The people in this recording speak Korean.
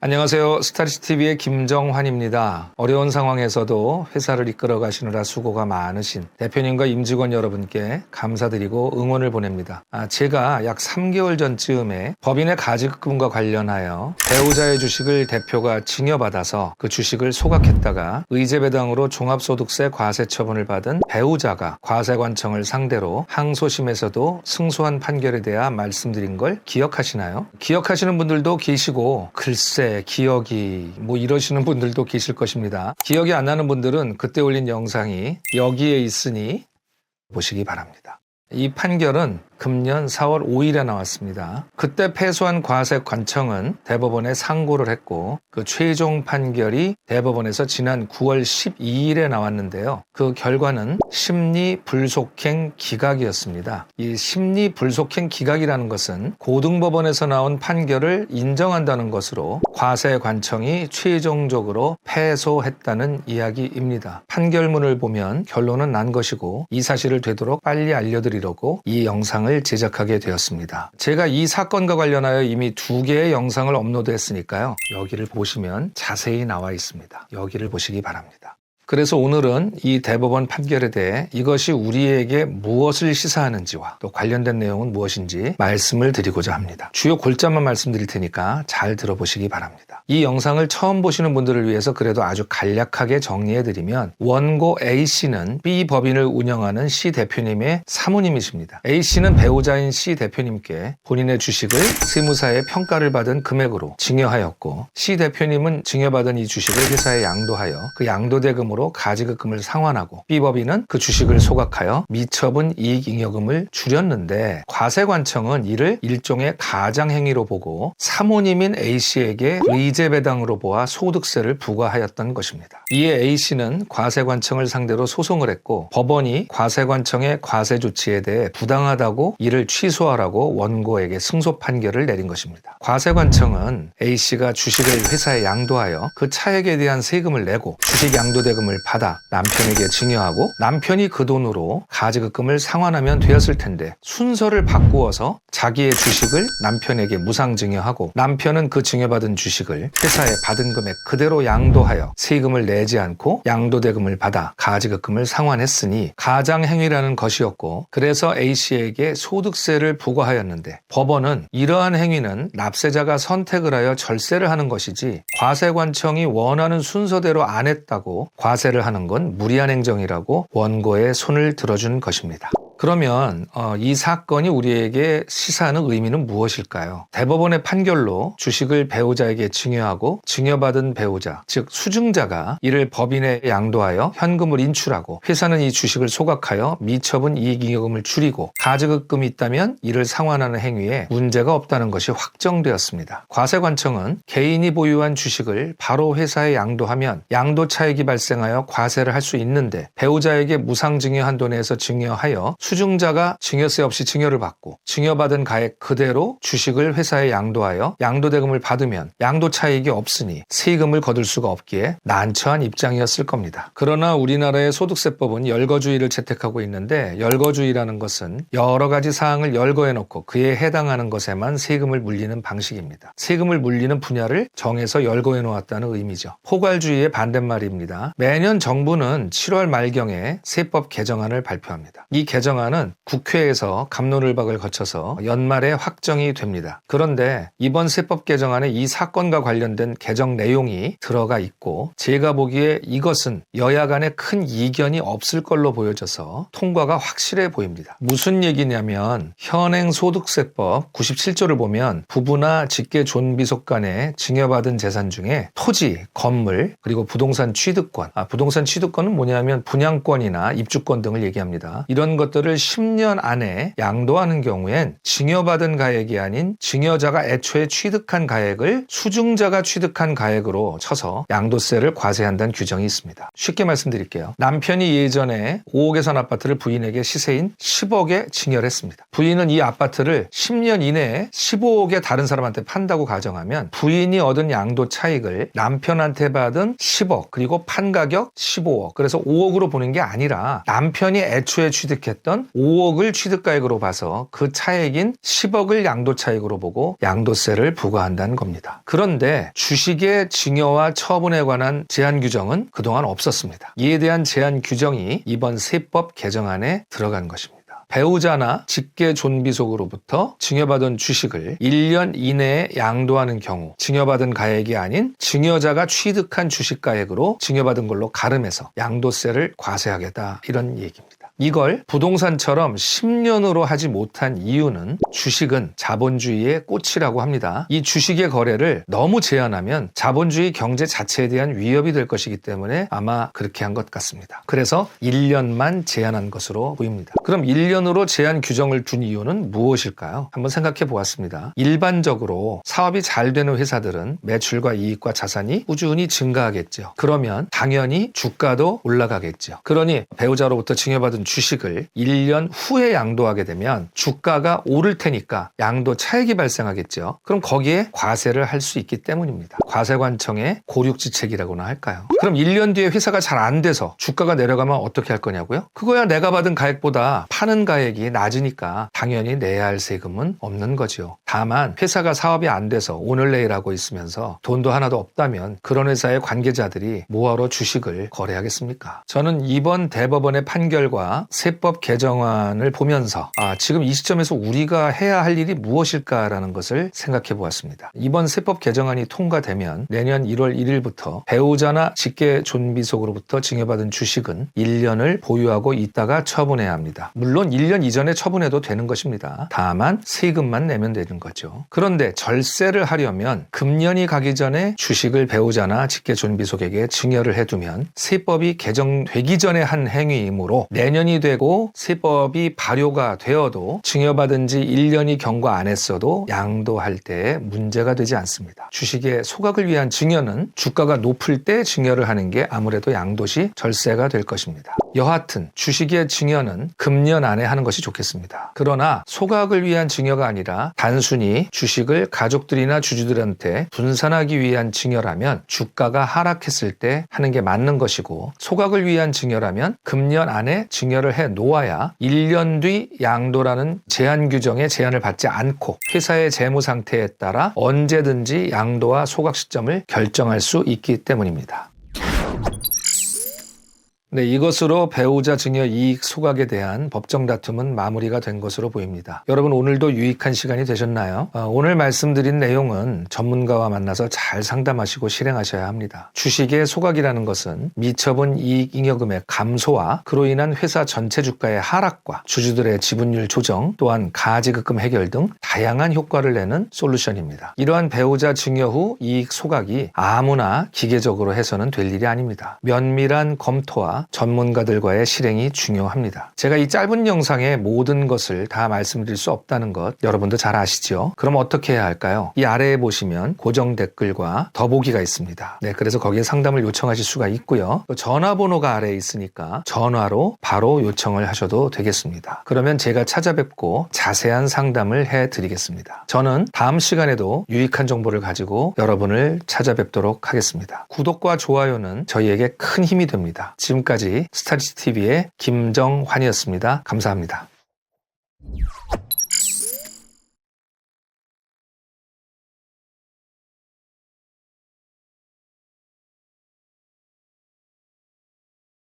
안녕하세요. 스타리스TV의 김정환입니다. 어려운 상황에서도 회사를 이끌어 가시느라 수고가 많으신 대표님과 임직원 여러분께 감사드리고 응원을 보냅니다. 제가 약 3개월 전쯤에 법인의 가지급금과 관련하여 배우자의 주식을 대표가 증여받아서 그 주식을 소각했다가 의제배당으로 종합소득세 과세 처분을 받은 배우자가 과세관청을 상대로 항소심에서도 승소한 판결에 대해 말씀드린 걸 기억하시나요? 기억하시는 분들도 계시고 글쎄 기억이 이러시는 분들도 계실 것입니다. 기억이 안 나는 분들은 그때 올린 영상이 여기에 있으니 보시기 바랍니다. 이 판결은 금년 4월 5일에 나왔습니다. 그때 패소한 과세관청은 대법원에 상고를 했고 그 최종 판결이 대법원에서 지난 9월 12일에 나왔는데요. 그 결과는 심리불속행 기각이었습니다. 이 심리불속행 기각이라는 것은 고등법원에서 나온 판결을 인정한다는 것으로 과세관청이 최종적으로 패소했다는 이야기입니다. 판결문을 보면 결론은 난 것이고 이 사실을 되도록 빨리 알려드리려고 이 영상을 제작하게 되었습니다. 제가 이 사건과 관련하여 이미 2개의 영상을 업로드했으니까요. 여기를 보시면 자세히 나와 있습니다. 여기를 보시기 바랍니다. 그래서 오늘은 이 대법원 판결에 대해 이것이 우리에게 무엇을 시사하는지와 또 관련된 내용은 무엇인지 말씀을 드리고자 합니다. 주요 골자만 말씀드릴 테니까 잘 들어보시기 바랍니다. 이 영상을 처음 보시는 분들을 위해서 그래도 아주 간략하게 정리해드리면 원고 A씨는 B 법인을 운영하는 C 대표님의 사모님이십니다. A씨는 배우자인 C 대표님께 본인의 주식을 세무사의 평가를 받은 금액으로 증여하였고 C 대표님은 증여받은 이 주식을 회사에 양도하여 그 양도대금으로 가지급금을 상환하고 B법인은 그 주식을 소각하여 미처분 이익잉여금을 줄였는데 과세관청은 이를 일종의 가장행위로 보고 사모님인 A씨에게 의제배당으로 보아 소득세를 부과하였던 것입니다. 이에 A씨는 과세관청을 상대로 소송을 했고 법원이 과세관청의 과세 조치에 대해 부당하다고 이를 취소하라고 원고에게 승소 판결을 내린 것입니다. 과세관청은 A씨가 주식을 회사에 양도하여 그 차액에 대한 세금을 내고 주식 양도대금을 받아 남편에게 증여하고 남편이 그 돈으로 가지급금을 상환하면 되었을 텐데 순서를 바꾸어서 자기의 주식을 남편에게 무상증여하고 남편은 그 증여받은 주식을 회사에 받은 금액 그대로 양도하여 세금을 내지 않고 양도대금을 받아 가지급금을 상환했으니 가장행위라는 것이었고 그래서 A씨에게 소득세를 부과하였는데 법원은 이러한 행위는 납세자가 선택을 하여 절세를 하는 것이지 과세관청이 원하는 순서대로 안 했다고 과세를 하는 건 무리한 행정이라고 원고의 손을 들어준 것입니다. 그러면 이 사건이 우리에게 시사하는 의미는 무엇일까요? 대법원의 판결로 주식을 배우자에게 증여하고 증여받은 배우자, 즉 수증자가 이를 법인에 양도하여 현금을 인출하고 회사는 이 주식을 소각하여 미처분 이익잉여금을 줄이고 가지급금이 있다면 이를 상환하는 행위에 문제가 없다는 것이 확정되었습니다. 과세관청은 개인이 보유한 주식을 바로 회사에 양도하면 양도 차익이 발생하여 과세를 할 수 있는데 배우자에게 무상증여한 돈에서 증여하여 수증자가 증여세 없이 증여를 받고 증여받은 가액 그대로 주식을 회사에 양도하여 양도대금을 받으면 양도 차익이 없으니 세금을 거둘 수가 없기에 난처한 입장이었을 겁니다. 그러나 우리나라의 소득세법은 열거주의를 채택하고 있는데 열거주의라는 것은 여러 가지 사항을 열거해 놓고 그에 해당하는 것에만 세금을 물리는 방식입니다. 세금을 물리는 분야를 정해서 열거해 놓았다는 의미죠. 포괄주의의 반대말입니다. 매년 정부는 7월 말경에 세법 개정안을 발표합니다. 이 개정안은 국회에서 갑론을박을 거쳐서 연말에 확정이 됩니다. 그런데 이번 세법 개정안에 이 사건과 관련된 개정 내용이 들어가 있고 제가 보기에 이것은 여야 간에 큰 이견이 없을 걸로 보여져서 통과가 확실해 보입니다. 무슨 얘기냐면 현행 소득세법 97조를 보면 부부나 직계 존비속 간에 증여받은 재산 중에 토지, 건물, 그리고 부동산 취득권, 부동산 취득권은 뭐냐면 분양권이나 입주권 등을 얘기합니다. 이런 것들을 10년 안에 양도하는 경우엔 증여받은 가액이 아닌 증여자가 애초에 취득한 가액을 수증자가 취득한 가액으로 쳐서 양도세를 과세한다는 규정이 있습니다. 쉽게 말씀드릴게요. 남편이 예전에 5억에 산 아파트를 부인에게 시세인 10억에 증여를 했습니다. 부인은 이 아파트를 10년 이내에 15억에 다른 사람한테 판다고 가정하면 부인이 얻은 양도 차익을 남편한테 받은 10억 그리고 판 가격 15억 그래서 5억으로 보는 게 아니라 남편이 애초에 취득했던 취득했던 5억을 취득가액으로 봐서 그 차액인 10억을 양도차익으로 보고 양도세를 부과한다는 겁니다. 그런데 주식의 증여와 처분에 관한 제한 규정은 그동안 없었습니다. 이에 대한 제한 규정이 이번 세법 개정안에 들어간 것입니다. 배우자나 직계 존비속으로부터 증여받은 주식을 1년 이내에 양도하는 경우 증여받은 가액이 아닌 증여자가 취득한 주식가액으로 증여받은 걸로 가름해서 양도세를 과세하겠다, 이런 얘기입니다. 이걸 부동산처럼 10년으로 하지 못한 이유는 주식은 자본주의의 꽃이라고 합니다. 이 주식의 거래를 너무 제한하면 자본주의 경제 자체에 대한 위협이 될 것이기 때문에 아마 그렇게 한 것 같습니다. 그래서 1년만 제한한 것으로 보입니다. 그럼 1년으로 제한 규정을 둔 이유는 무엇일까요? 한번 생각해 보았습니다. 일반적으로 사업이 잘 되는 회사들은 매출과 이익과 자산이 꾸준히 증가하겠죠. 그러면 당연히 주가도 올라가겠죠. 그러니 배우자로부터 증여받은 주식을 1년 후에 양도하게 되면 주가가 오를 테니까 양도 차익이 발생하겠죠. 그럼 거기에 과세를 할 수 있기 때문입니다. 과세관청의 고륙지책이라고나 할까요? 그럼 1년 뒤에 회사가 잘 안 돼서 주가가 내려가면 어떻게 할 거냐고요? 그거야 내가 받은 가액보다 파는 가액이 낮으니까 당연히 내야 할 세금은 없는 거죠. 다만 회사가 사업이 안 돼서 오늘 내일 하고 있으면서 돈도 하나도 없다면 그런 회사의 관계자들이 뭐하러 주식을 거래하겠습니까? 저는 이번 대법원의 판결과 세법 개정안을 보면서 지금 이 시점에서 우리가 해야 할 일이 무엇일까라는 것을 생각해 보았습니다. 이번 세법 개정안이 통과되면 내년 1월 1일부터 배우자나 직계 존비속으로부터 증여받은 주식은 1년을 보유하고 있다가 처분해야 합니다. 물론 1년 이전에 처분해도 되는 것입니다. 다만 세금만 내면 되는 거죠. 그런데 절세를 하려면 금년이 가기 전에 주식을 배우자나 직계 존비속에게 증여를 해두면 세법이 개정되기 전에 한 행위이므로 내년이 되고 세법이 발효가 되어도 증여받은 지 1년이 경과 안 했어도 양도할 때 문제가 되지 않습니다. 주식의 소각을 위한 증여는 주가가 높을 때 증여를 하는 게 아무래도 양도시 절세가 될 것입니다. 여하튼 주식의 증여는 금년 안에 하는 것이 좋겠습니다. 그러나 소각을 위한 증여가 아니라 단순히 주식을 가족들이나 주주들한테 분산하기 위한 증여라면 주가가 하락했을 때 하는 게 맞는 것이고, 소각을 위한 증여라면 금년 안에 증여를 해 놓아야 1년 뒤 양도라는 제한 규정에 제한을 받지 않고 회사의 재무 상태에 따라 언제든지 양도와 소각 시점을 결정할 수 있기 때문입니다. 네, 이것으로 배우자 증여 이익 소각에 대한 법정 다툼은 마무리가 된 것으로 보입니다. 여러분, 오늘도 유익한 시간이 되셨나요? 오늘 말씀드린 내용은 전문가와 만나서 잘 상담하시고 실행하셔야 합니다. 주식의 소각이라는 것은 미처분 이익 잉여금의 감소와 그로 인한 회사 전체 주가의 하락과 주주들의 지분율 조정, 또한 가지급금 해결 등 다양한 효과를 내는 솔루션입니다. 이러한 배우자 증여 후 이익 소각이 아무나 기계적으로 해서는 될 일이 아닙니다. 면밀한 검토와 전문가들과의 실행이 중요합니다. 제가 이 짧은 영상에 모든 것을 다 말씀드릴 수 없다는 것 여러분도 잘 아시죠? 그럼 어떻게 해야 할까요? 이 아래에 보시면 고정 댓글과 더보기가 있습니다. 네, 그래서 거기에 상담을 요청하실 수가 있고요. 또 전화번호가 아래에 있으니까 전화로 바로 요청을 하셔도 되겠습니다. 그러면 제가 찾아뵙고 자세한 상담을 해드리겠습니다. 저는 다음 시간에도 유익한 정보를 가지고 여러분을 찾아뵙도록 하겠습니다. 구독과 좋아요는 저희에게 큰 힘이 됩니다. 지금까지 스타디스TV의 김정환이었습니다. 감사합니다.